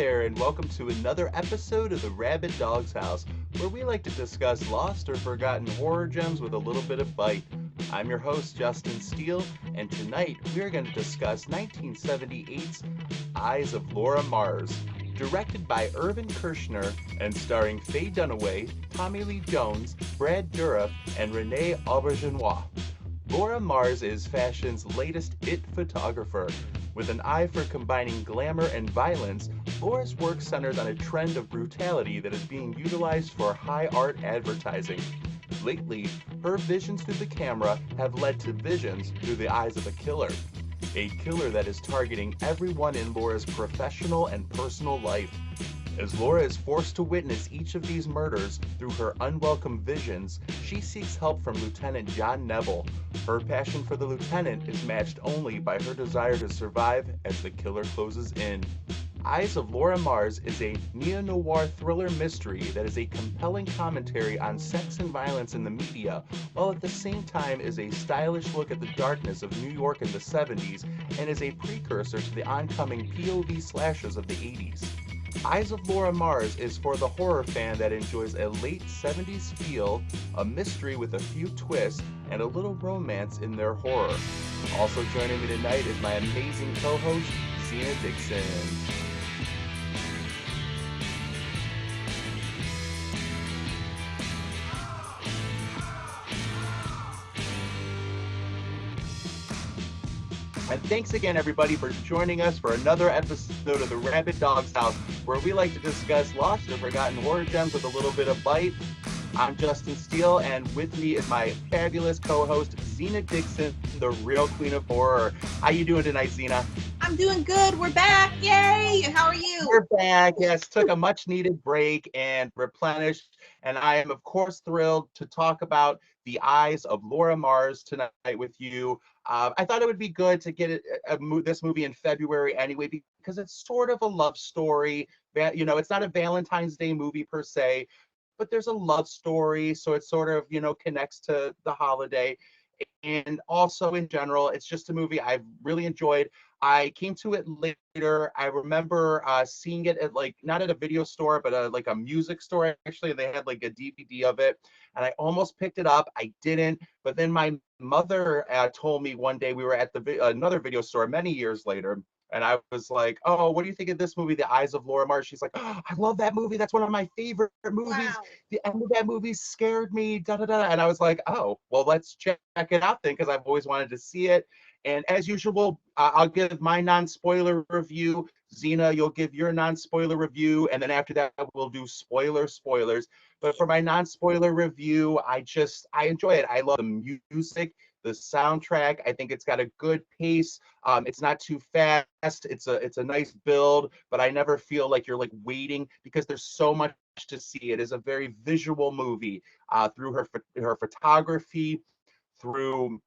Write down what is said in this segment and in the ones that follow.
there, and welcome to another episode of the Rabid Dog House, where we like to discuss lost or forgotten horror gems with a little bit of bite. I'm your host, Justin Steele, and tonight we are going to discuss 1978's Eyes of Laura Mars, directed by Irwin Kershner and starring Faye Dunaway, Tommy Lee Jones, Brad Dourif, and Rene Auberjonois. Laura Mars is fashion's latest it photographer. With an eye for combining glamour and violence, Laura's work centers on a trend of brutality that is being utilized for high art advertising. Lately, her visions through the camera have led to visions through the eyes of a killer. A killer that is targeting everyone in Laura's professional and personal life. As Laura is forced to witness each of these murders through her unwelcome visions, she seeks help from Lieutenant John Neville. Her passion for the lieutenant is matched only by her desire to survive as the killer closes in. Eyes of Laura Mars is a neo-noir thriller mystery that is a compelling commentary on sex and violence in the media, while at the same time is a stylish look at the darkness of New York in the 70s and is a precursor to the oncoming POV slashes of the 80s. Eyes of Laura Mars is for the horror fan that enjoys a late 70s feel, a mystery with a few twists, and a little romance in their horror. Also joining me tonight is my amazing co-host, Zena Dixon. And thanks again, everybody, for joining us for another episode of the Rabid Dog House, where we like to discuss lost or forgotten horror gems with a little bit of bite. I'm Justin Steele, and with me is my fabulous co-host, Zena Dixon, the real queen of horror. How you doing tonight, Zena? I'm doing good. We're back. Yay! How are you? We're back. Yes, took a much-needed break and replenished. And I am, of course, thrilled to talk about The Eyes of Laura Mars tonight with you. I thought it would be good to get this movie in February anyway, because it's sort of a love story. You know, it's not a Valentine's Day movie per se, but there's a love story, so it sort of, connects to the holiday. And also in general, it's just a movie I've really enjoyed. I came to it later. I remember seeing it at not at a video store, but a music store actually. They had like a DVD of it, and I almost picked it up. I didn't, but then my mother told me one day we were at another video store many years later, and I was like, "Oh, what do you think of this movie, The Eyes of Laura Mars?" She's like, "Oh, I love that movie. That's one of my favorite movies. Wow. The end of that movie scared me." Da da da. And I was like, "Oh, well, let's check it out then," because I've always wanted to see it. And as usual, I'll give my non-spoiler review. Zena, you'll give your non-spoiler review, and then after that, we'll do spoilers. But for my non-spoiler review, I enjoy it. I love the music, the soundtrack. I think it's got a good pace. It's not too fast. It's a nice build, but I never feel like you're like waiting because there's so much to see. It is a very visual movie through her photography, through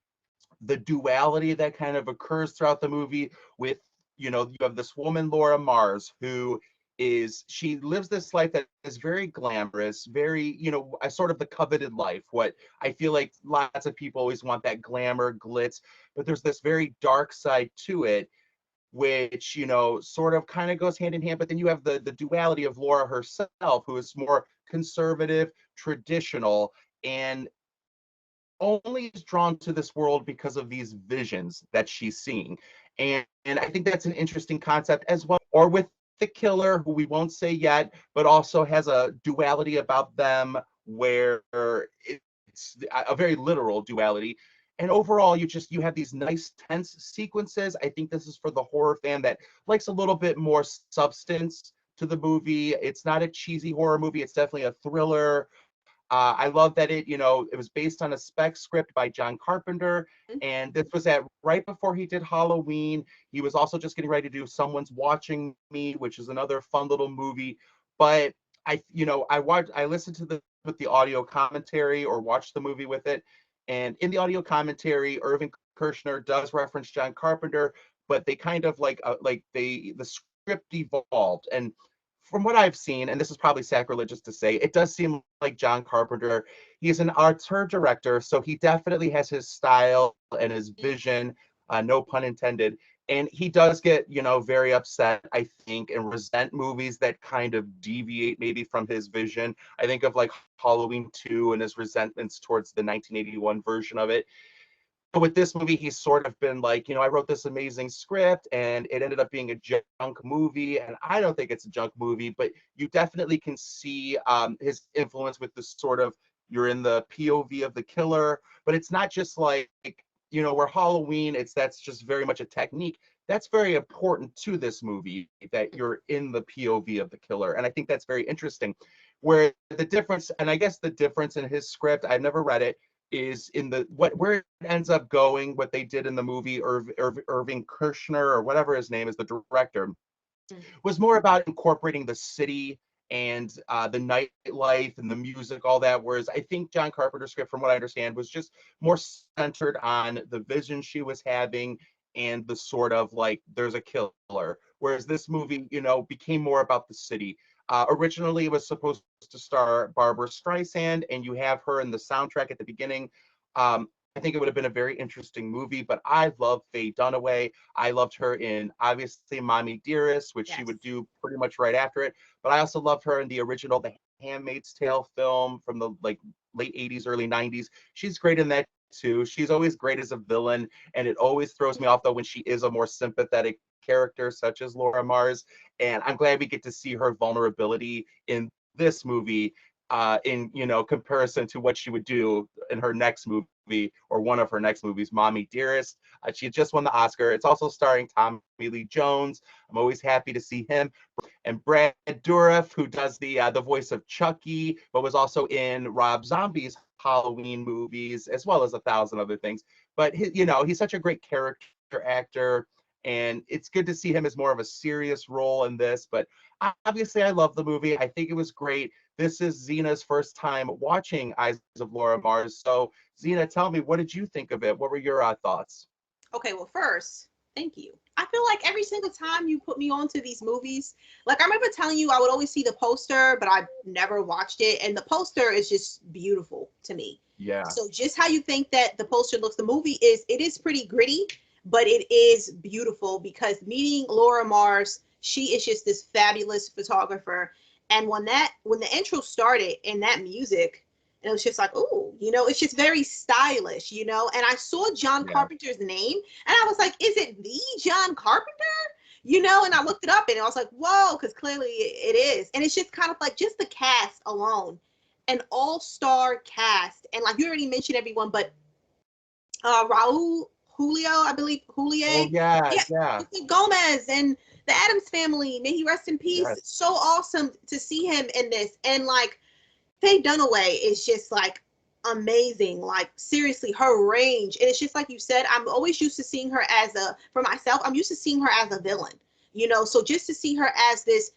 the duality that kind of occurs throughout the movie with, you have this woman, Laura Mars, she lives this life that is very glamorous, very, a sort of the coveted life. What I feel like lots of people always want, that glamour, glitz, but there's this very dark side to it, which, sort of kind of goes hand in hand. But then you have the duality of Laura herself, who is more conservative, traditional, and only is drawn to this world because of these visions that she's seeing. And I think that's an interesting concept as well. Or with the killer, who we won't say yet, but also has a duality about them where it's a very literal duality. And overall, you have these nice tense sequences. I think this is for the horror fan that likes a little bit more substance to the movie. It's not a cheesy horror movie. It's definitely a thriller. I love that it was based on a spec script by John Carpenter, and this was right before he did Halloween. He was also just getting ready to do Someone's Watching Me, which is another fun little movie. But I listened to with the audio commentary, or watched the movie with it, and in the audio commentary, Irwin Kershner does reference John Carpenter, but they kind of the script evolved. And from what I've seen, and this is probably sacrilegious to say, it does seem like John Carpenter, he's an auteur director, so he definitely has his style and his vision, no pun intended. And he does get, very upset, I think, and resent movies that kind of deviate maybe from his vision. I think of like Halloween 2 and his resentments towards the 1981 version of it. But with this movie, he's sort of been like, I wrote this amazing script and it ended up being a junk movie. And I don't think it's a junk movie, but you definitely can see his influence with this sort of, you're in the POV of the killer, but it's not just like, where Halloween, that's just very much a technique. That's very important to this movie, that you're in the POV of the killer. And I think that's very interesting. Where the difference, and I guess the difference in his script, I've never read it, is in where it ends up going, what they did in the movie, Irving Kershner, or whatever his name is, the director, was more about incorporating the city and the nightlife and the music, all that. Whereas I think John Carpenter's script, from what I understand, was just more centered on the vision she was having and the sort of like, there's a killer. Whereas this movie, became more about the city. Originally, it was supposed to star Barbara Streisand, and you have her in the soundtrack at the beginning. I think it would have been a very interesting movie, but I love Faye Dunaway. I loved her in, obviously, Mommy Dearest, which she would do pretty much right after it. But I also loved her in the original The Handmaid's Tale film from the late 80s, early 90s. She's great in that too. She's always great as a villain, and it always throws me off though when she is a more sympathetic character such as Laura Mars. And I'm glad we get to see her vulnerability in this movie, in comparison to what she would do in her next movie, or one of her next movies, Mommy Dearest. She just won the Oscar. It's also starring Tommy Lee Jones. I'm always happy to see him. And Brad Dourif, who does the voice of Chucky, but was also in Rob Zombie's Halloween movies, as well as 1,000 other things. But he's such a great character actor, and it's good to see him as more of a serious role in this. But obviously, I love the movie. I think it was great. This is Zena's first time watching Eyes of Laura Mars. So, Zena, tell me, what did you think of it? What were your thoughts? Okay, well, first, thank you. I feel like every single time you put me onto these movies, like I remember telling you I would always see the poster, but I never watched it. And the poster is just beautiful to me. Yeah. So just how you think that the poster looks, the movie it is pretty gritty, but it is beautiful because meeting Laura Mars, she is just this fabulous photographer. And when the intro started and that music, and it was just like, oh, it's just very stylish, and I saw John Carpenter's name and I was like, is it the John Carpenter? And I looked it up and I was like, whoa, because clearly it is. And it's just kind of like just the cast alone, an all-star cast. And like you already mentioned everyone, but Raul Julio, I believe, Oh, yeah. Gomez and the Addams Family, may he rest in peace. Yes. So awesome to see him in this. And like Faye Dunaway is just like amazing. Like seriously, her range. And it's just like you said, I'm always used to seeing her for myself, I'm used to seeing her as a villain, so just to see her as this,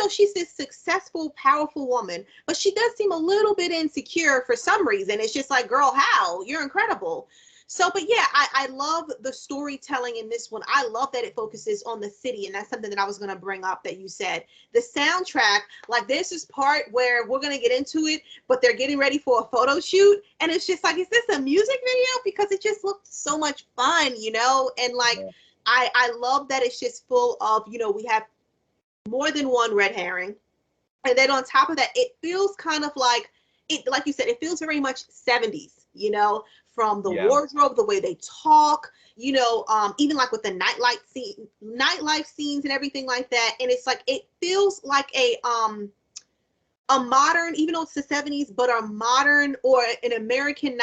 she's this successful, powerful woman, but she does seem a little bit insecure for some reason. It's just like, girl, how? You're incredible. So, but yeah, I love the storytelling in this one. I love that it focuses on the city, and that's something that I was going to bring up that you said. The soundtrack, like this is part where we're going to get into it, but they're getting ready for a photo shoot, and it's just like, is this a music video? Because it just looked so much fun, and like, I love that it's just full of, we have more than one red herring, and then on top of that, it feels kind of like, like you said, it feels very much 70s, from the wardrobe, the way they talk, even like with the nightlife scenes and everything like that. And it's like, it feels like a modern, even though it's the 70s, but a modern or an American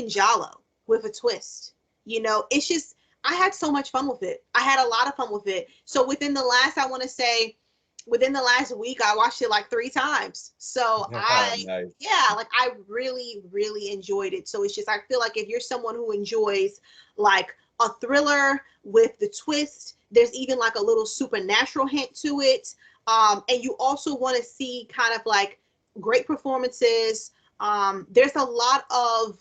Giallo with a twist. It's just, I had so much fun with it. I had a lot of fun with it. So within the last week, I watched it like 3 times. So Nice. I really, really enjoyed it. So it's just, I feel like if you're someone who enjoys like a thriller with the twist, there's even like a little supernatural hint to it. And you also want to see kind of like great performances. There's a lot of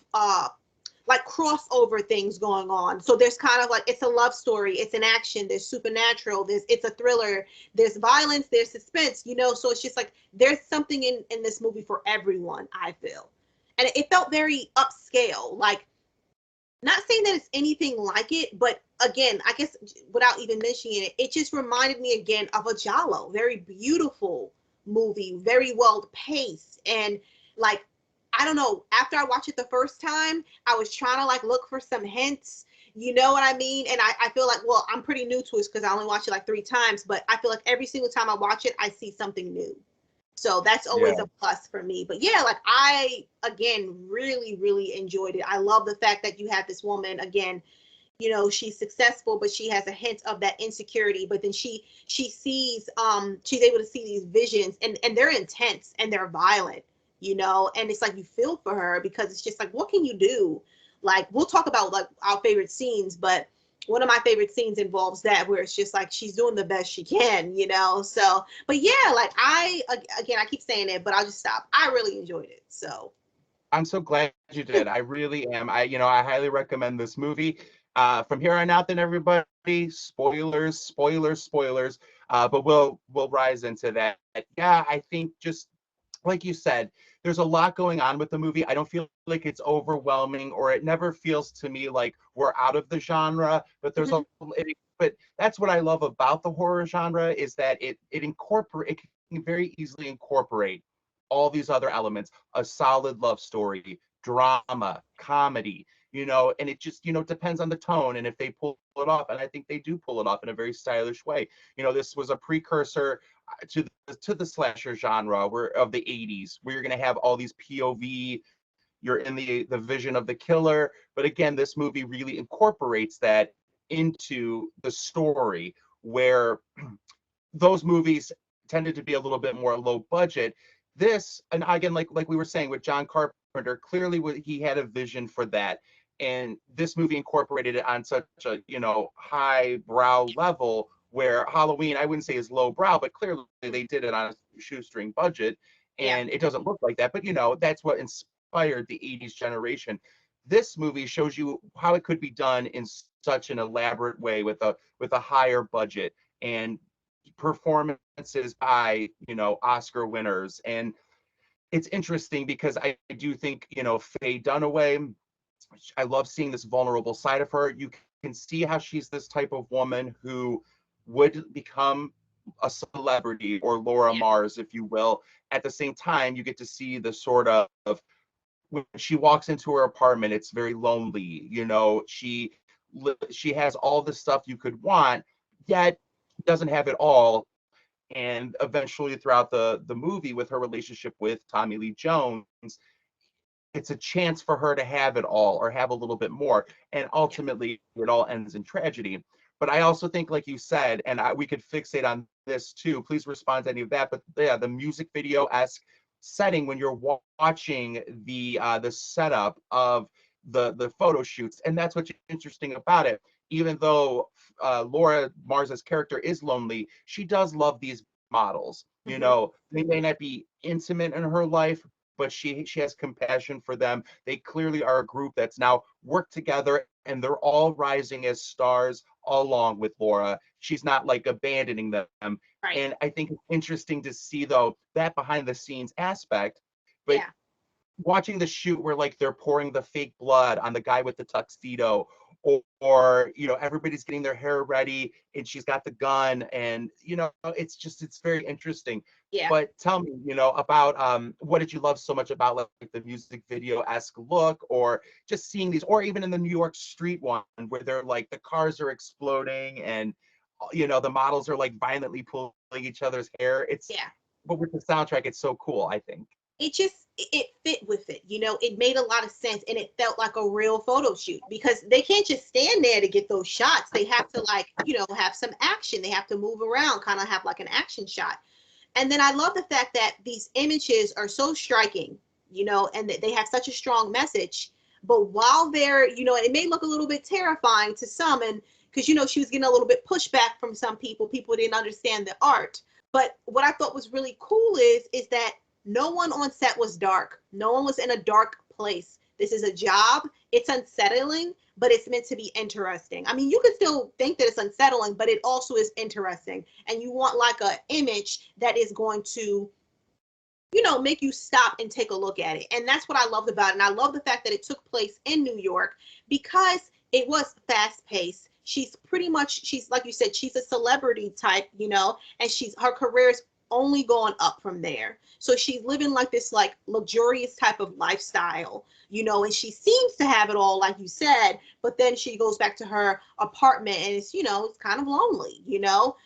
like crossover things going on. So there's kind of like, it's a love story, it's an action, there's supernatural, it's a thriller, there's violence, there's suspense, so it's just like, there's something in this movie for everyone, I feel. And it felt very upscale. Like not saying that it's anything like it, but again, I guess without even mentioning it, it just reminded me again of a Giallo, very beautiful movie, very well paced. And like, I don't know, after I watched it the first time, I was trying to like look for some hints. You know what I mean? And I feel like, well, I'm pretty new to it because I only watched it like 3 times, but I feel like every single time I watch it, I see something new. So that's Yeah. always a plus for me. But yeah, like I again really, really enjoyed it. I love the fact that you have this woman again, she's successful, but she has a hint of that insecurity. But then she sees she's able to see these visions, and they're intense and they're violent, and it's like you feel for her because it's just like, what can you do? Like, we'll talk about like our favorite scenes, but one of my favorite scenes involves that, where it's just like she's doing the best she can, so but yeah, like I keep saying it, but I'll just stop. I really enjoyed it. So I'm so glad you did. I really am. I highly recommend this movie. From here on out, then everybody, spoilers, spoilers, spoilers. But we'll rise into that. Yeah, I think just like you said, there's a lot going on with the movie. I don't feel like it's overwhelming, or it never feels to me like we're out of the genre. But mhm, but that's what I love about the horror genre, is that it can very easily incorporate all these other elements, a solid love story, drama, comedy, and it just, depends on the tone and if they pull it off. And I think they do pull it off in a very stylish way. This was a precursor to the slasher genre of the 80s, where you're going to have all these POV, you're in the vision of the killer. But again, this movie really incorporates that into the story, where those movies tended to be a little bit more low budget. This, and again, like we were saying with John Carpenter, clearly he had a vision for that. And this movie incorporated it on such a, high brow level, where Halloween, I wouldn't say is low brow, but clearly they did it on a shoestring budget. yeah, And it doesn't look like that, but that's what inspired the 80s generation. This movie shows you how it could be done in such an elaborate way, with a higher budget, and performances by, Oscar winners. And it's interesting because I do think, Faye Dunaway, I love seeing this vulnerable side of her. You can see how she's this type of woman who would become a celebrity, or Laura yeah, Mars, if you will. At the same time, you get to see the sort of, when she walks into her apartment, it's very lonely. She has all the stuff you could want, yet doesn't have it all. And eventually, throughout the movie, with her relationship with Tommy Lee Jones, it's a chance for her to have it all, or have a little bit more. And yeah, ultimately, it all ends in tragedy. But I also think, like you said, and we could fixate on this too. Please respond to any of that. But yeah, the music video esque setting, when you're watching the setup of the photo shoots, and that's what's interesting about it. Even though Laura Mars's character is lonely, she does love these models. hmm, They may not be intimate in her life, but she has compassion for them. They clearly are a group that's now worked together, and they're all rising as stars along with Laura. She's not like abandoning them. right, And I think it's interesting to see, though, that behind the scenes aspect. But yeah, watching the shoot where, like, they're pouring the fake blood on the guy with the tuxedo, or everybody's getting their hair ready and she's got the gun, and it's very interesting. yeah. But tell me, about, what did you love so much about, like, the music video-esque look, or just seeing these, or even in the New York street one, where they're like the cars are exploding, and the models are like violently pulling each other's hair. Yeah, But with the soundtrack, it's so cool, I think. it fit with it, it made a lot of sense, and it felt like a real photo shoot, because they can't just stand there to get those shots. They have to, like, have some action. They have to move around, kind of have like an action shot. And then I love the fact that these images are so striking, and that they have such a strong message. But while they're, it may look a little bit terrifying to some, and because, she was getting a little bit pushback from some people. People didn't understand the art. But what I thought was really cool is that no one on set was dark. No one was in a dark place. This is a job. It's unsettling, but it's meant to be interesting. I mean, you can still think that it's unsettling, but it also is interesting. And you want like a image that is going to make you stop and take a look at it. And that's what I loved about it. And I love the fact that it took place in New York because it was fast paced. She's like you said, she's a celebrity type, and her career is only going up from there. So she's living like this like luxurious type of lifestyle, and she seems to have it all, like you said, but then she goes back to her apartment and it's kind of lonely,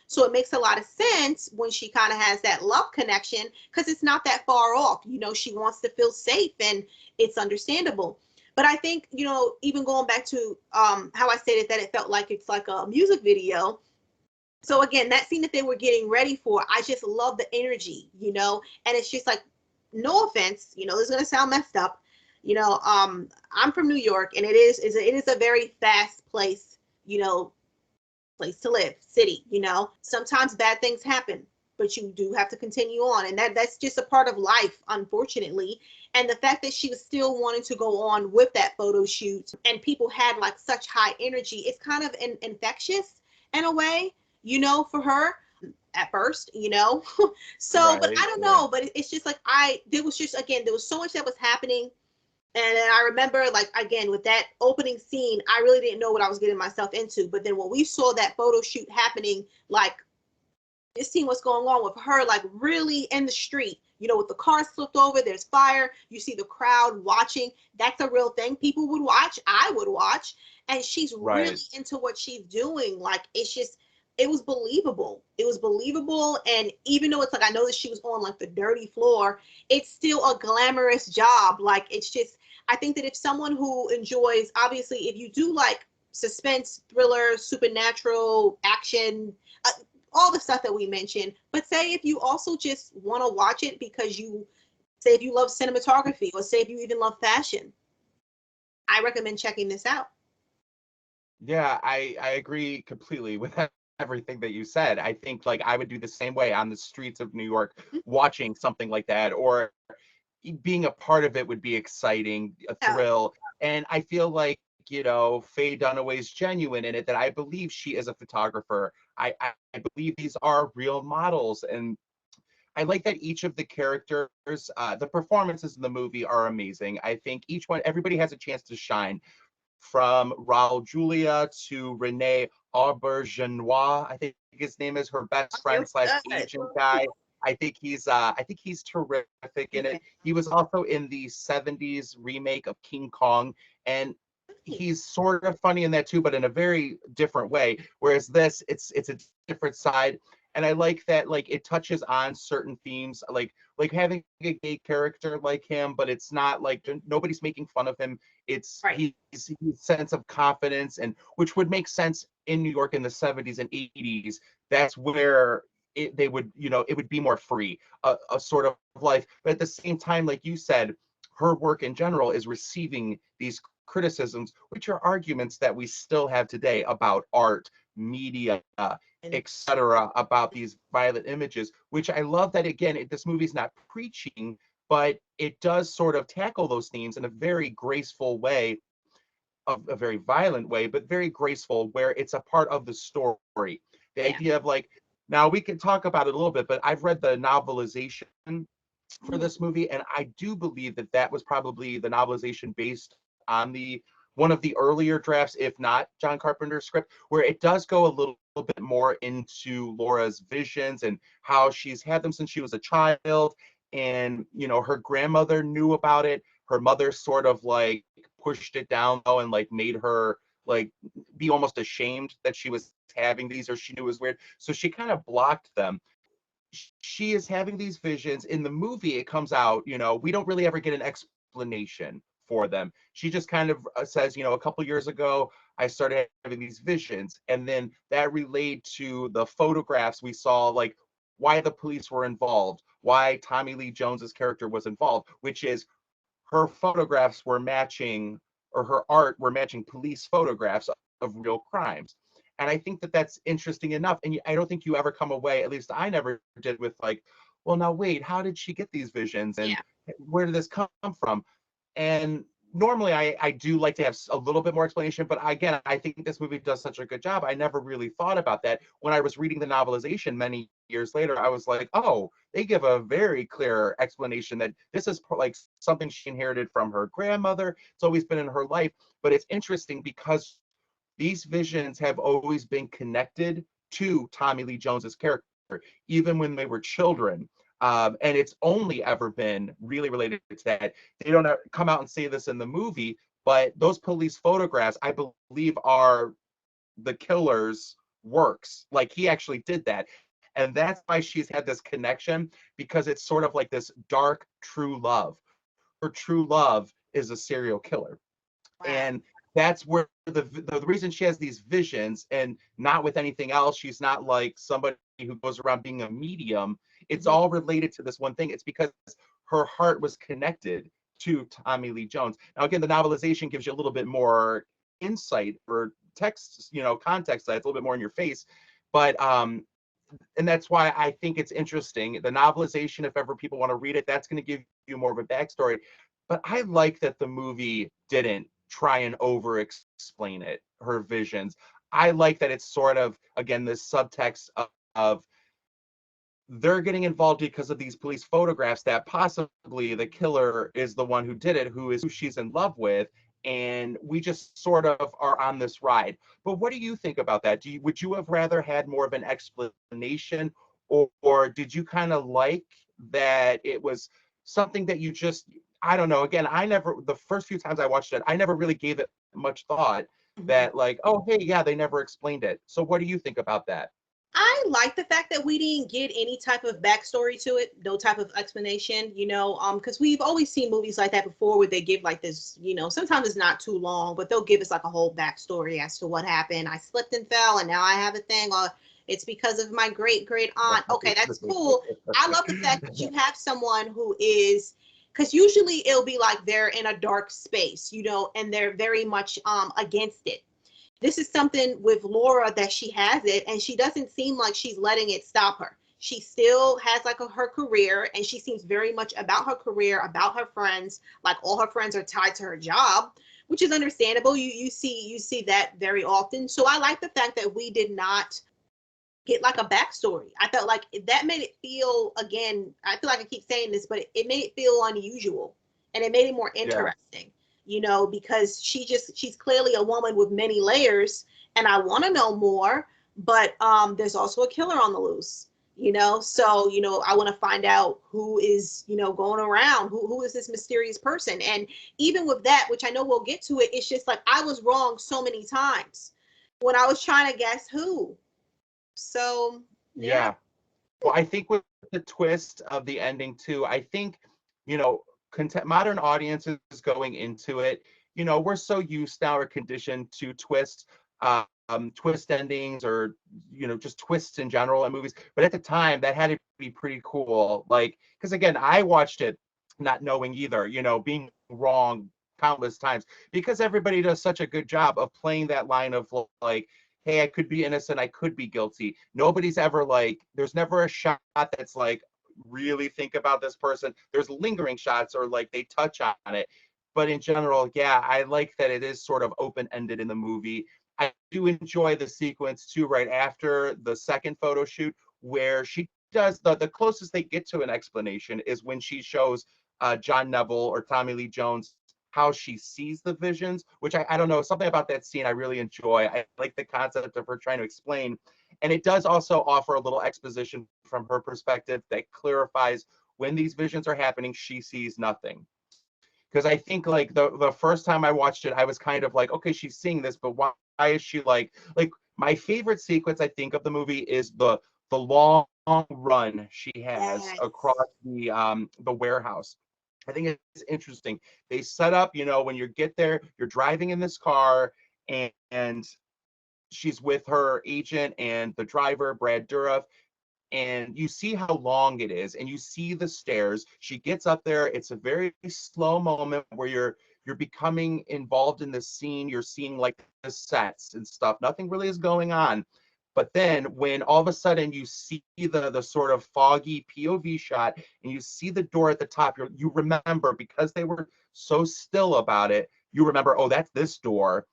so it makes a lot of sense when she kind of has that love connection, because it's not that far off. She wants to feel safe, and it's understandable. But I think, even going back to how I stated that it felt like it's like a music video. So again, that scene that they were getting ready for, I just love the energy, and it's just like, no offense, this is gonna sound messed up, I'm from New York, and it is a very fast place, place to live, city, Sometimes bad things happen, but you do have to continue on, and that's just a part of life, unfortunately. And the fact that she was still wanting to go on with that photo shoot, and people had like such high energy, it's kind of infectious in a way, for her at first, So, Right, but I don't know, but it's just like there was so much that was happening. And then I remember, like, again, with that opening scene, I really didn't know what I was getting myself into. But then when we saw that photo shoot happening, like, this scene, what's going on with her, like, really in the street, with the cars flipped over, there's fire, you see the crowd watching. That's a real thing. People would watch. I would watch. And she's really into what she's doing. Like, it was believable. It was believable. And even though it's like, I know that she was on like the dirty floor, it's still a glamorous job. Like, it's just, I think that if someone who enjoys, obviously, if you do like suspense, thriller, supernatural, action, all the stuff that we mentioned, but say if you also just want to watch it because if you love cinematography, or say if you even love fashion, I recommend checking this out. Yeah, I agree completely with everything that you said. I think like I would do the same way on the streets of New York, watching something like that, or being a part of it would be exciting, a Yeah. thrill. And I feel like, Faye Dunaway's genuine in it, that I believe she is a photographer. I believe these are real models. And I like that each of the characters, the performances in the movie are amazing. I think everybody has a chance to shine, from Raul Julia to Rene Auberjonois, I think his name is, her best friend slash agent guy. I think he's terrific in it. He was also in the 70s remake of King Kong, and he's sort of funny in that too, but in a very different way. Whereas this, it's a different side. And I like that, like, it touches on certain themes, like having a gay character like him, but it's not like nobody's making fun of him. It's Right. his sense of confidence, and which would make sense in New York in the 70s and 80s. That's where they would, it would be more free, a sort of life. But at the same time, like you said, her work in general is receiving these criticisms, which are arguments that we still have today about art, media, etc., about these violent images, which I love that, again, this movie's not preaching, but it does sort of tackle those themes in a very graceful way, of a very violent way, but very graceful, where it's a part of the story. The Yeah. idea of, like, now we can talk about it a little bit, but I've read the novelization for this movie, and I do believe that that was probably the novelization based on the one of the earlier drafts, if not John Carpenter's script, where it does go a little bit more into Laura's visions and how she's had them since she was a child. And, her grandmother knew about it. Her mother sort of like pushed it down though, and like made her like be almost ashamed that she was having these, or she knew it was weird. So she kind of blocked them. She is having these visions. In the movie, it comes out, we don't really ever get an explanation for them. She just kind of says, a couple years ago, I started having these visions. And then that relayed to the photographs we saw, like why the police were involved, why Tommy Lee Jones's character was involved, which is her photographs were matching, or her art were matching police photographs of real crimes. And I think that that's interesting enough. And I don't think you ever come away, at least I never did, with like, well, now wait, how did she get these visions? And Yeah. where did this come from? And normally I do like to have a little bit more explanation, but again, I think this movie does such a good job. I never really thought about that when I was reading the novelization many years later, I was like, oh, they give a very clear explanation that this is like something she inherited from her grandmother. It's always been in her life. But it's interesting because these visions have always been connected to Tommy Lee Jones's character, even when they were children. And it's only ever been really related to that. They don't come out and say this in the movie, but those police photographs, I believe, are the killer's works. Like he actually did that. And that's why she's had this connection, because it's sort of like this dark, true love. Her true love is a serial killer. Wow. And that's where the reason she has these visions, and not with anything else. She's not like somebody who goes around being a medium. It's Mhm. all related to this one thing. It's because her heart was connected to Tommy Lee Jones. Now, again, the novelization gives you a little bit more insight or text, context that's a little bit more in your face. But and that's why I think it's interesting. The novelization, if ever people want to read it, that's going to give you more of a backstory. But I like that the movie didn't try and over explain it, her visions. I like that it's sort of, again, this subtext of they're getting involved because of these police photographs, that possibly the killer is the one who did it, who is who she's in love with, and we just sort of are on this ride. But what do you think about that? Would you have rather had more of an explanation, or did you kind of like that it was something that you just, I don't know, again, I never, the first few times I watched it, I never really gave it much thought, Mhm. that like, oh hey, yeah, they never explained it. So what do you think about that? I like the fact that we didn't get any type of backstory to it, no type of explanation, because we've always seen movies like that before where they give like this, sometimes it's not too long, but they'll give us like a whole backstory as to what happened. I slipped and fell and now I have a thing, or it's because of my great great aunt. Okay, that's cool. I love the fact that you have someone who is, because usually it'll be like they're in a dark space, and they're very much against it. This is something with Laura that she has it, and she doesn't seem like she's letting it stop her. She still has like her career, and she seems very much about her career, about her friends. Like all her friends are tied to her job, which is understandable. You see that very often. So I like the fact that we did not get like a backstory. I felt like that made it feel, again, I feel like I keep saying this, but it made it feel unusual, and it made it more Yeah. interesting, because she's clearly a woman with many layers, and I want to know more, but there's also a killer on the loose. So I want to find out who is going around, who is this mysterious person. And even with that, which I know we'll get to it, it's just like I was wrong so many times when I was trying to guess who. So yeah. Yeah. Well, I think with the twist of the ending too, I think, you know, modern audiences going into it, we're so used now or conditioned to twist endings, or, just twists in general in movies. But at the time, that had to be pretty cool. Like, because again, I watched it not knowing either, being wrong countless times, because everybody does such a good job of playing that line of like, hey, I could be innocent, I could be guilty. Nobody's ever like, there's never a shot that's like, really think about this person. There's lingering shots, or like they touch on it. But in general, yeah, I like that it is sort of open ended in the movie. I do enjoy the sequence too, right after the second photo shoot, where she does the closest they get to an explanation is when she shows John Neville or Tommy Lee Jones how she sees the visions, which I don't know, something about that scene I really enjoy. I like the concept of her trying to explain. And it does also offer a little exposition from her perspective that clarifies when these visions are happening, she sees nothing. Because I think like the first time I watched it, I was kind of like, okay, she's seeing this, but why is she like my favorite sequence I think of the movie is the long run she has across Yes. the warehouse. I think it's interesting. They set up, when you get there, you're driving in this car, and she's with her agent and the driver, Brad Dourif, and you see how long it is, and you see the stairs. She gets up there. It's a very slow moment where you're becoming involved in the scene. You're seeing like the sets and stuff. Nothing really is going on. But then when all of a sudden you see the sort of foggy POV shot, and you see the door at the top, you remember, because they were so still about it, you remember, oh, that's this door.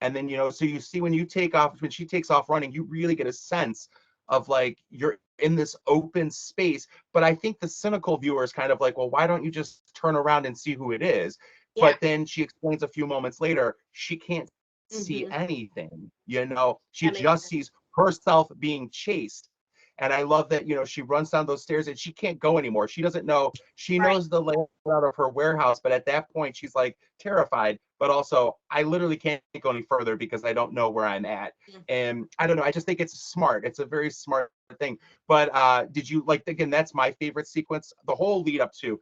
And then, so you see when she takes off running, you really get a sense of like, you're in this open space. But I think the cynical viewer is kind of like, well, why don't you just turn around and see who it is? Yeah. But then she explains a few moments later, she can't see Mm-hmm. anything, you know, she That makes just sense. sees herself being chased. And I love that, you know, she runs down those stairs and she can't go anymore. She doesn't know, she Right. knows the layout of her warehouse, but at that point she's like terrified, but also I literally can't go any further because I don't know where I'm at. Mm. And I don't know, I just think it's smart. It's a very smart thing. But did you like, again, that's my favorite sequence, the whole lead up to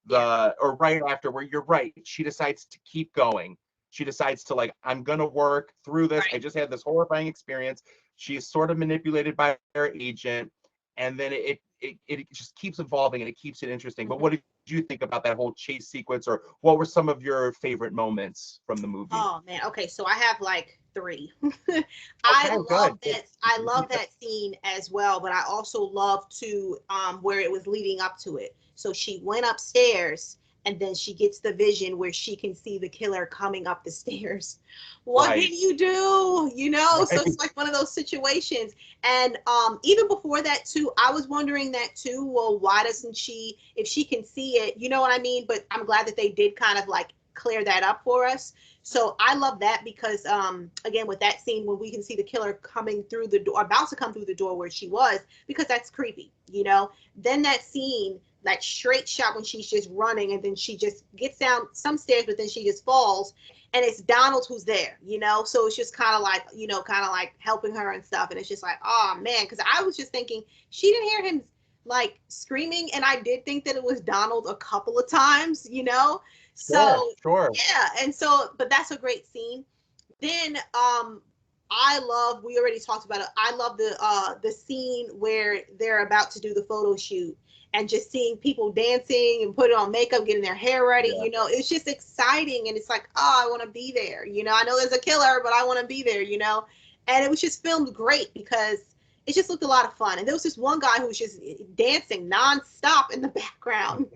Yeah. or right after, where you're right, she decides to keep going. She decides to like, I'm gonna work through this. I Right. just had this horrifying experience. She's sort of manipulated by her agent, and then it just keeps evolving and it keeps it interesting. But Mm-hmm. what did you think about that whole chase sequence, or what were some of your favorite moments from the movie? Oh man. Okay, so I have like three. Okay, good. I love that scene as well, but I also love to where it was leading up to it. So she went upstairs and then she gets the vision where she can see the killer coming up the stairs. What can Right, you do? You know, so right. it's like one of those situations. And even before that too, I was wondering that too. Well, why doesn't she, if she can see it, you know what I mean? But I'm glad that they did kind of like clear that up for us. So I love that because again with that scene when we can see the killer coming through the door, about to come through the door where she was, because that's creepy, you know. Then that scene, that straight shot when she's just running and then she just gets down some stairs, but then she just falls, and it's Donald who's there, you know. So it's just kind of like, you know, kind of like helping her and stuff, and it's just like, oh man, because I was just thinking she didn't hear him like screaming, and I did think that it was Donald a couple of times, you know. Sure, So sure. yeah, and so but that's a great scene. Then I love, we already talked about it. I love the scene where they're about to do the photo shoot and just seeing people dancing and putting on makeup, getting their hair ready, Yeah. you know, it's just exciting and it's like, oh, I want to be there. You know, I know there's a killer, but I want to be there, you know. And it was just filmed great because it just looked a lot of fun. And there was this one guy who was just dancing nonstop in the background.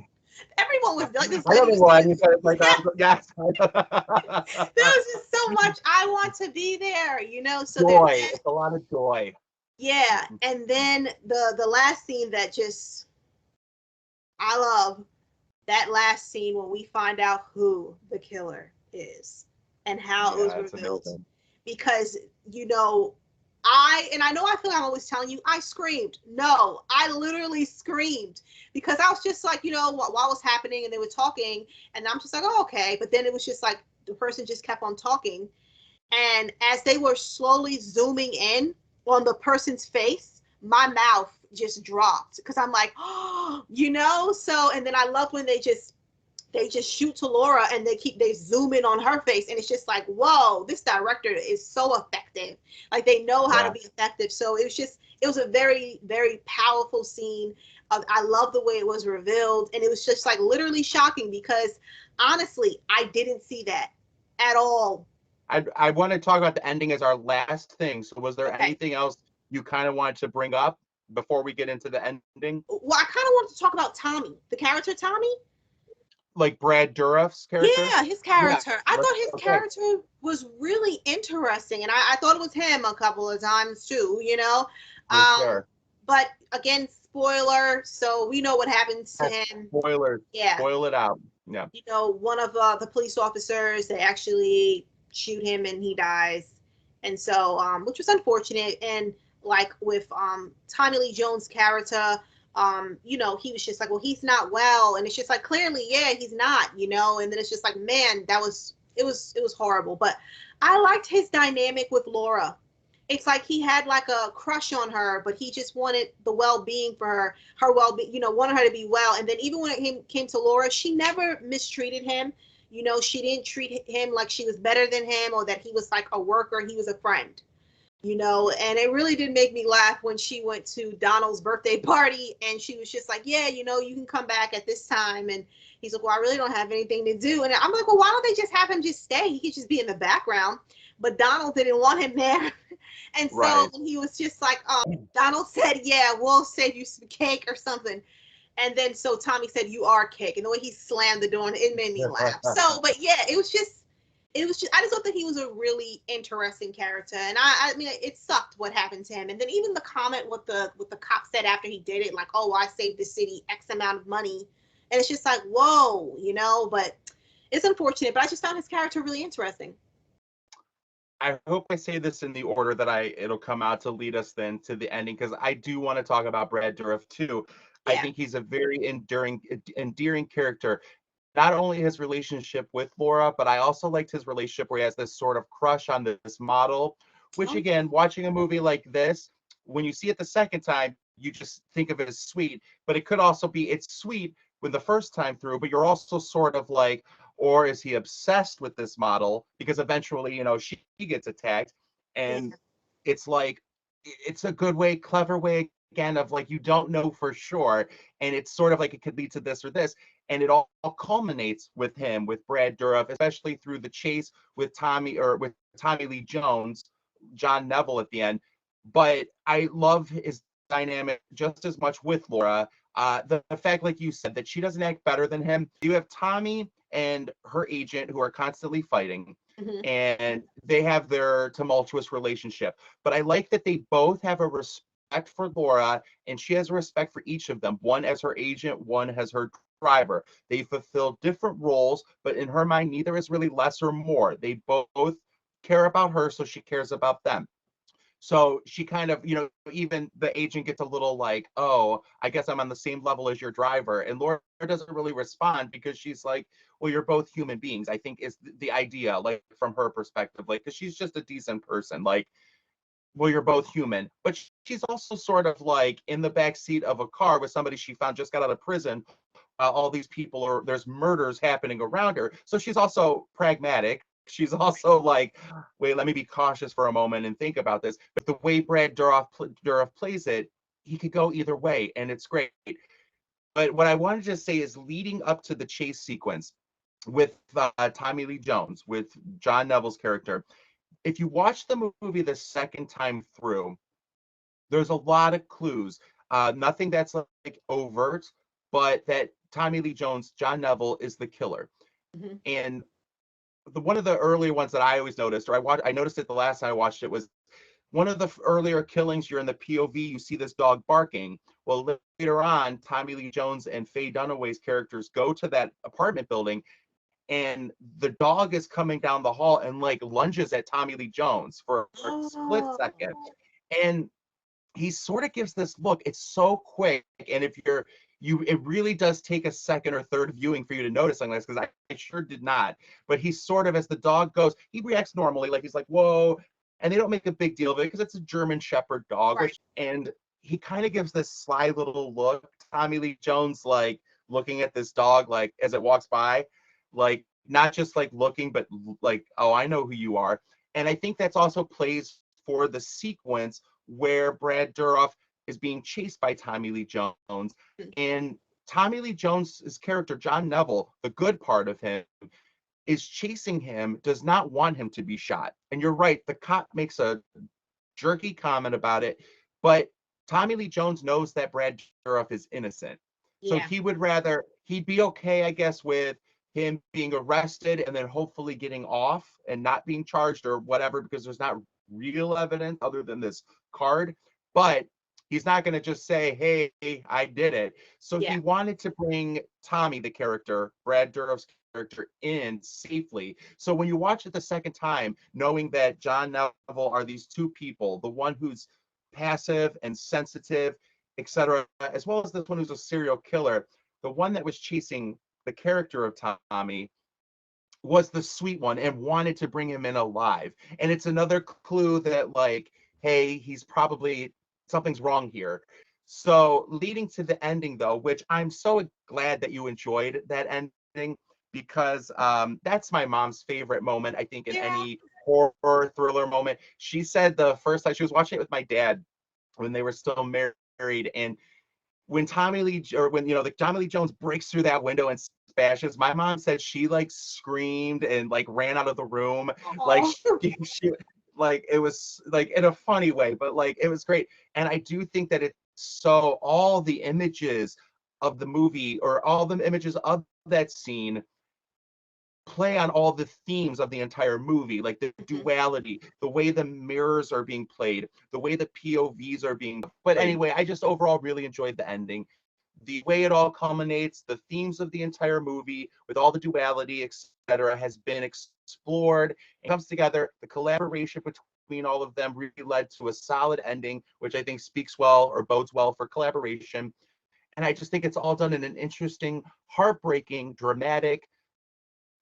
Everyone was like, this I know lady the was one. You dancing. said it's like, yes. There was just so much I want to be there, you know. So there's Joy. that. It's a lot of joy. Yeah, and then the last scene that just I love, that last scene when we find out who the killer is and how it was Yeah, it's revealed. amazing. Because, you know, I know I feel like I'm always telling you, I screamed. No, I literally screamed because I was just like, you know, what was happening and they were talking and I'm just like, oh, okay. But then it was just like the person just kept on talking. And as they were slowly zooming in on the person's face, my mouth just dropped because I'm like, oh, you know. So and then I love when they just shoot to Laura and they zoom in on her face and it's just like, whoa, this director is so effective. Like they know how to Yeah. be effective. So it was a very very powerful scene. I love the way it was revealed and it was just like literally shocking because honestly I didn't see that at all. I want to talk about the ending as our last thing. So was there Okay. anything else you kind of wanted to bring up before we get into the ending? Well, I kind of wanted to talk about Tommy, the character Tommy. Like Brad Dourif's character? Yeah, his Yeah. character. I thought his Okay. character was really interesting, and I thought it was him a couple of times too. You know, For um, sure. but again, spoiler. So we know what happens to Yes, him. spoilers. Yeah, Spoil it out. Yeah. you know, one of the police officers, they actually shoot him and he dies, and so which was unfortunate. And like with Tommy Lee Jones' character, you know, he was just like, well, he's not well, and it's just like clearly, yeah, he's not, you know. And then it's just like, man, that was it was horrible. But I liked his dynamic with Laura. It's like he had like a crush on her, but he just wanted the well-being for her well-being, you know, wanted her to be well. And then even when it came to Laura, she never mistreated him. You know, she didn't treat him like she was better than him or that he was like a worker. He was a friend, you know. And it really did make me laugh when she went to Donald's birthday party and she was just like, yeah, you know, you can come back at this time. And he's like, well, I really don't have anything to do. And I'm like, well, why don't they just have him just stay? He could just be in the background. But Donald didn't want him there. And so Right. he was just like, Donald said, yeah, we'll save you some cake or something. And then so Tommy said, you are cake. And the way he slammed the door, it made me laugh. So, but yeah, it was just, it was just, I just thought that he was a really interesting character, and I mean, it sucked what happened to him. And then even the comment what the cop said after he did it, like, oh, I saved the city X amount of money, and it's just like, whoa, you know. But it's unfortunate, but I just found his character really interesting. I hope I say this in the order that it'll come out to lead us then to the ending, because I do want to talk about Brad Dourif too. I Yeah. think he's a very endearing character. Not only his relationship with Laura, but I also liked his relationship where he has this sort of crush on this model, which Oh, again, watching a movie like this, when you see it the second time, you just think of it as sweet, but it could also be it's sweet when the first time through, but you're also sort of like, or is he obsessed with this model? Because eventually, she gets attacked, and yeah. it's like it's a good way, clever way again of like you don't know for sure, and it's sort of like it could lead to this or this, and it all culminates with him, with Brad Dourif, especially through the chase with Tommy Lee Jones, John Neville at the end. But I love his dynamic just as much with Laura. The fact, like you said, that she doesn't act better than him. You have Tommy and her agent who are constantly fighting, Hmm. and they have their tumultuous relationship. But I like that they both have a respect for Laura, and she has a respect for each of them. One as her agent, one as her driver. They fulfill different roles, but in her mind, neither is really less or more. They both care about her, so she cares about them. So she kind of, even the agent gets a little like, oh, I guess I'm on the same level as your driver. And Laura doesn't really respond because she's like, well, you're both human beings, I think is the idea, like from her perspective, like, because she's just a decent person. Like, well, you're both human. But she's also sort of like in the back seat of a car with somebody she found just got out of prison. All these people there's murders happening around her. So she's also pragmatic. She's also like, wait, let me be cautious for a moment and think about this. But the way Brad Dourif plays it, he could go either way, and it's great. But what I wanted to say is leading up to the chase sequence with Tommy Lee Jones, with John Neville's character, if you watch the movie the second time through, there's a lot of clues. Nothing that's like overt, but that Tommy Lee Jones, John Neville, is the killer. Hmm. And one of the earlier ones that I always noticed, or I noticed it the last time I watched it, was one of the earlier killings. You're in the POV, you see this dog barking. Well, later on, Tommy Lee Jones and Faye Dunaway's characters go to that apartment building, and the dog is coming down the hall and like lunges at Tommy Lee Jones for a split Oh, second. And he sort of gives this look. It's so quick, and if it really does take a second or third viewing for you to notice something like this, because I sure did not. But he sort of, as the dog goes, he reacts normally, like he's like, whoa, and they don't make a big deal of it because it's a German Shepherd dog, right. and he kind of gives this sly little look. Tommy Lee Jones, like looking at this dog, like as it walks by, like not just like looking, but like, oh, I know who you are. And I think that's also plays for the sequence where Brad Dourif is being chased by Tommy Lee Jones. And Tommy Lee Jones's character, John Neville, the good part of him, is chasing him, does not want him to be shot. And you're right, the cop makes a jerky comment about it, but Tommy Lee Jones knows that Brad Dourif is innocent. So Yeah. he'd be okay, I guess, with him being arrested and then hopefully getting off and not being charged or whatever, because there's not real evidence other than this card. But he's not going to just say, hey, I did it. So Yeah. he wanted to bring Tommy, the character, Brad Dourif's character, in safely. So when you watch it the second time, knowing that John Neville are these two people, the one who's passive and sensitive, etc., as well as this one who's a serial killer, the one that was chasing the character of Tommy was the sweet one and wanted to bring him in alive. And it's another clue that, like, hey, he's probably something's wrong here. So leading to the ending, though, which I'm so glad that you enjoyed that ending, because that's my mom's favorite moment, I think, in Yeah. any horror thriller moment. She said the first time she was watching it with my dad when they were still married, and when the Tommy Lee Jones breaks through that window and smashes, my mom said she like screamed and like ran out of the room, like Oh. she like it was like in a funny way, but like it was great. And I do think that it's so all the images of the movie or all the images of that scene play on all the themes of the entire movie, like the Mhm. duality, the way the mirrors are being played, the way the POVs are being. But Right. anyway, I just overall really enjoyed the ending. The way it all culminates, the themes of the entire movie with all the duality, etc., has been explored and comes together. The collaboration between all of them really led to a solid ending, which I think speaks well or bodes well for collaboration. And I just think it's all done in an interesting, heartbreaking, dramatic,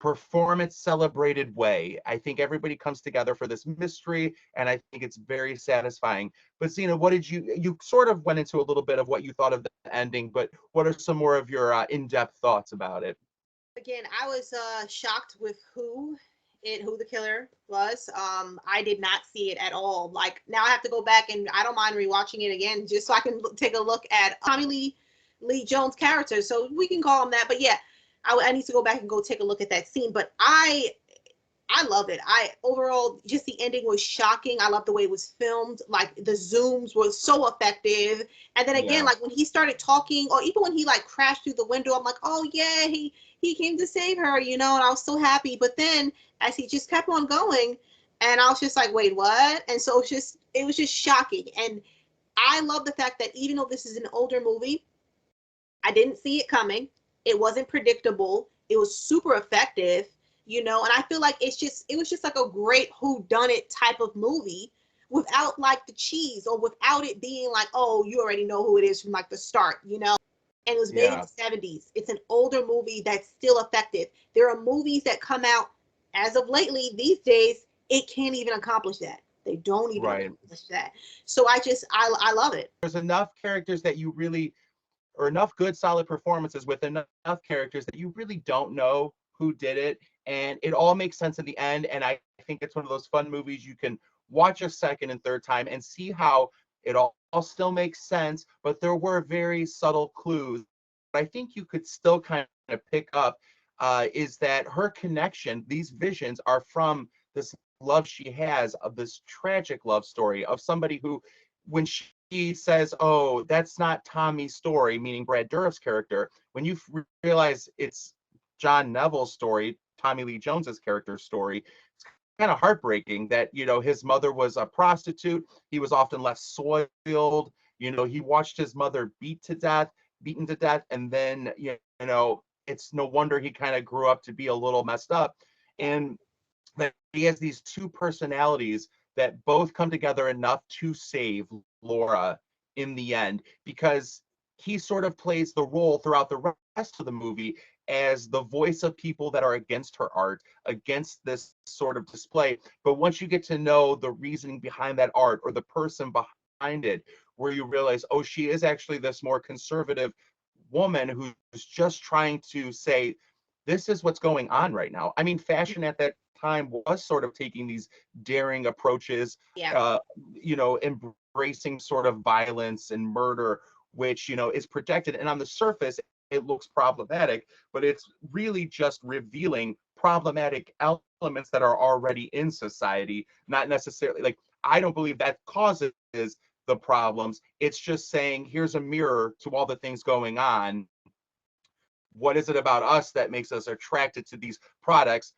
performance celebrated way. I think everybody comes together for this mystery, and I think it's very satisfying. But Zena, what did you sort of went into a little bit of what you thought of the ending, but what are some more of your in-depth thoughts about it? Again, I was shocked with who the killer was. I did not see it at all. Like now, I have to go back and I don't mind rewatching it again just so I can take a look at Tommy Lee Jones' character. So we can call him that. But yeah, I need to go back and go take a look at that scene. But I love it. I overall just the ending was shocking. I love the way it was filmed. Like the zooms were so effective. And then again, Yeah, like when he started talking, or even when he like crashed through the window, I'm like, oh yeah, he came to save her, you know, and I was so happy. But then as he just kept on going, and I was just like, wait, what? And so it was just shocking. And I love the fact that even though this is an older movie, I didn't see it coming. It wasn't predictable. It was super effective, you know, and I feel like it was just like a great who done it type of movie without like the cheese or without it being like, oh, you already know who it is from like the start, you know. And it was made in yeah, the 70s. It's an older movie that's still effective. There are movies that come out as of lately these days, it can't even accomplish that. They don't even right. accomplish that. So I love it. There's enough characters that you really, or enough good solid performances with enough characters that you really don't know who did it, and it all makes sense in the end. And I think it's one of those fun movies you can watch a second and third time and see how it all still makes sense, but there were very subtle clues I think you could still kind of pick up, is that her connection, these visions are from this love she has of this tragic love story of somebody who, when she says, "Oh, that's not Tommy's story," meaning Brad Dourif's character, when you realize it's John Neville's story, Tommy Lee Jones's character's story, it's kind of heartbreaking that his mother was a prostitute. He was often left soiled. He watched his mother beaten to death, and then it's no wonder he kind of grew up to be a little messed up, and that he has these two personalities that both come together enough to save Laura in the end, because he sort of plays the role throughout the rest of the movie as the voice of people that are against her art, against this sort of display. But once you get to know the reasoning behind that art or the person behind it, where you realize, oh, she is actually this more conservative woman who's just trying to say, this is what's going on right now. I mean, fashion at that time was sort of taking these daring approaches, Yeah. uh, embracing sort of violence and murder, which, is protected. And on the surface, it looks problematic, but it's really just revealing problematic elements that are already in society, not necessarily like, I don't believe that causes the problems. It's just saying, here's a mirror to all the things going on. What is it about us that makes us attracted to these products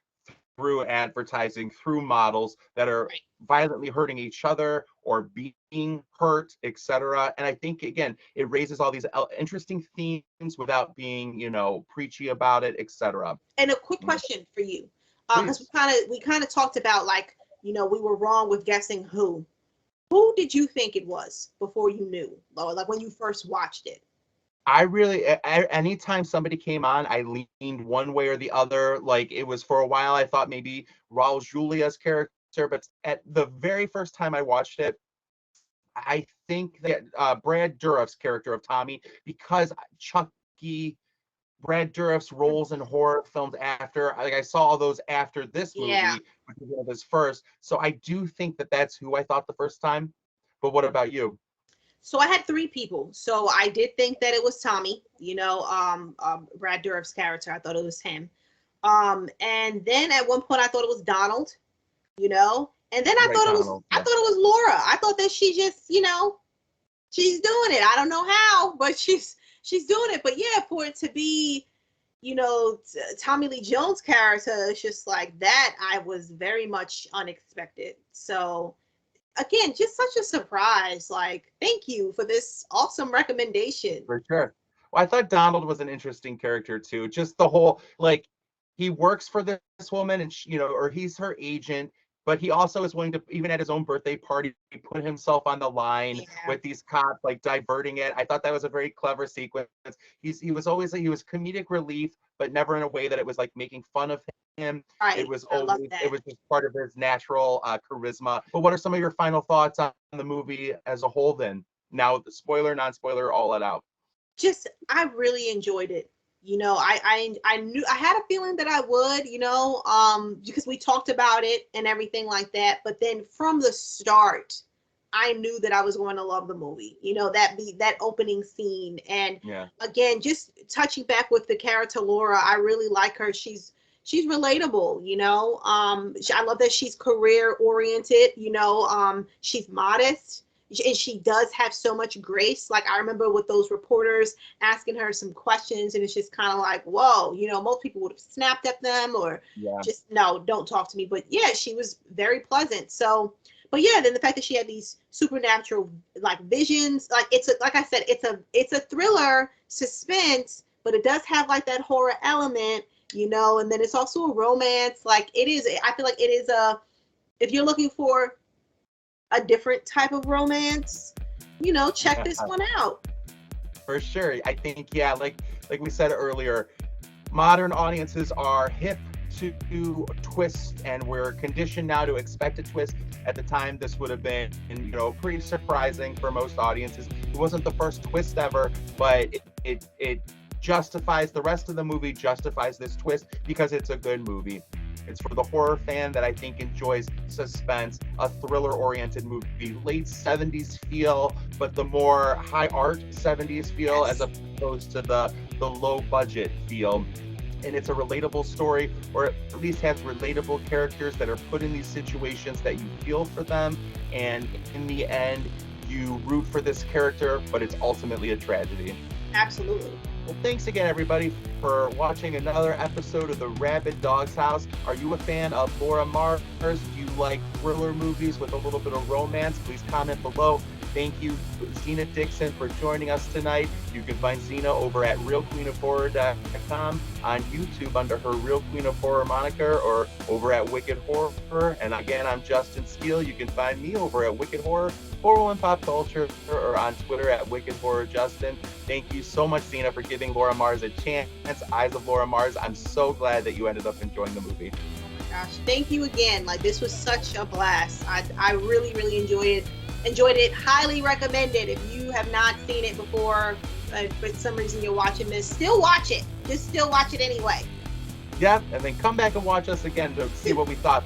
through advertising, through models that are Right. violently hurting each other or being hurt, etc. And I think again, it raises all these interesting themes without being, preachy about it, etc. And a quick question for you, because Please. we kind of talked about like we were wrong with guessing who. Who did you think it was before you knew, or like when you first watched it? I really, anytime somebody came on, I leaned one way or the other. Like it was for a while, I thought maybe Raul Julia's character, but at the very first time I watched it, I think that Brad Dourif's character of Tommy, because Chucky, Brad Dourif's roles in horror films after, like I saw all those after this Yeah. movie, which was one of his first. So I do think that that's who I thought the first time. But what about you? So I had three people. So I did think that it was Tommy, Brad Dourif's character. I thought it was him. And then at one point I thought it was Donald, and then Right, Donald. I Yeah. thought it was Laura. I thought that she just, she's doing it. I don't know how, but she's doing it. But yeah, for it to be Tommy Lee Jones' character is just like that. I was very much unexpected. So again, just such a surprise. Like, thank you for this awesome recommendation. For sure. Well, I thought Donald was an interesting character too. Just the whole, like, he works for this woman, and or he's her agent, but he also is willing to, even at his own birthday party, put himself on the line Yeah. with these cops, like diverting it. I thought that was a very clever sequence. He was comedic relief, but never in a way that it was like making fun of him. It Right. was I love always it that. was just part of his natural charisma. But what are some of your final thoughts on the movie as a whole then? Now, the spoiler, non-spoiler, all let out. Just I really enjoyed it. I knew I had a feeling that I would, because we talked about it and everything like that. But then from the start, I knew that I was going to love the movie. That opening scene, and Yeah. again, just touching back with the character Laura, I really like her. She's relatable. I love that she's career oriented. She's modest, and she does have so much grace. Like, I remember with those reporters asking her some questions, and it's just kind of like, whoa, most people would have snapped at them or Yeah. just, no, don't talk to me. But yeah, she was very pleasant. So, but yeah, then the fact that she had these supernatural like visions, like like I said, it's a thriller suspense, but it does have like that horror element, and then it's also a romance. Like, it is, I feel like it is if you're looking for a different type of romance, check this one out. For sure. I think, yeah, like we said earlier, modern audiences are hip to twist, and we're conditioned now to expect a twist. At the time, this would have been, pretty surprising for most audiences. It wasn't the first twist ever, but it justifies the rest of the movie, justifies this twist because it's a good movie. It's for the horror fan that I think enjoys suspense, a thriller-oriented movie, late 70s feel, but the more high art 70s feel, Yes. as opposed to the low budget feel. And it's a relatable story, or at least has relatable characters that are put in these situations that you feel for them, and in the end you root for this character, but it's ultimately a tragedy. Absolutely. Well, thanks again, everybody, for watching another episode of the Rabid Dog House. Are you a fan of Laura Mars? Do you like thriller movies with a little bit of romance? Please comment below. Thank you, Zena Dixon, for joining us tonight. You can find Zena over at realqueenofhorror.com, on YouTube under her Real Queen of Horror moniker, or over at Wicked Horror. And again, I'm Justin Steele. You can find me over at Wicked Horror, Horror and Pop Culture, or on Twitter at Wicked Horror Justin. Thank you so much, Zena, for giving Laura Mars a chance. Eyes of Laura Mars. I'm so glad that you ended up enjoying the movie. Gosh, thank you again. Like, this was such a blast. I really, really enjoyed it. Highly recommended. If you have not seen it before, for some reason you're watching this, still watch it. Just still watch it anyway. Yeah, and then come back and watch us again to see what we thought.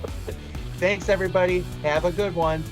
Thanks, everybody. Have a good one.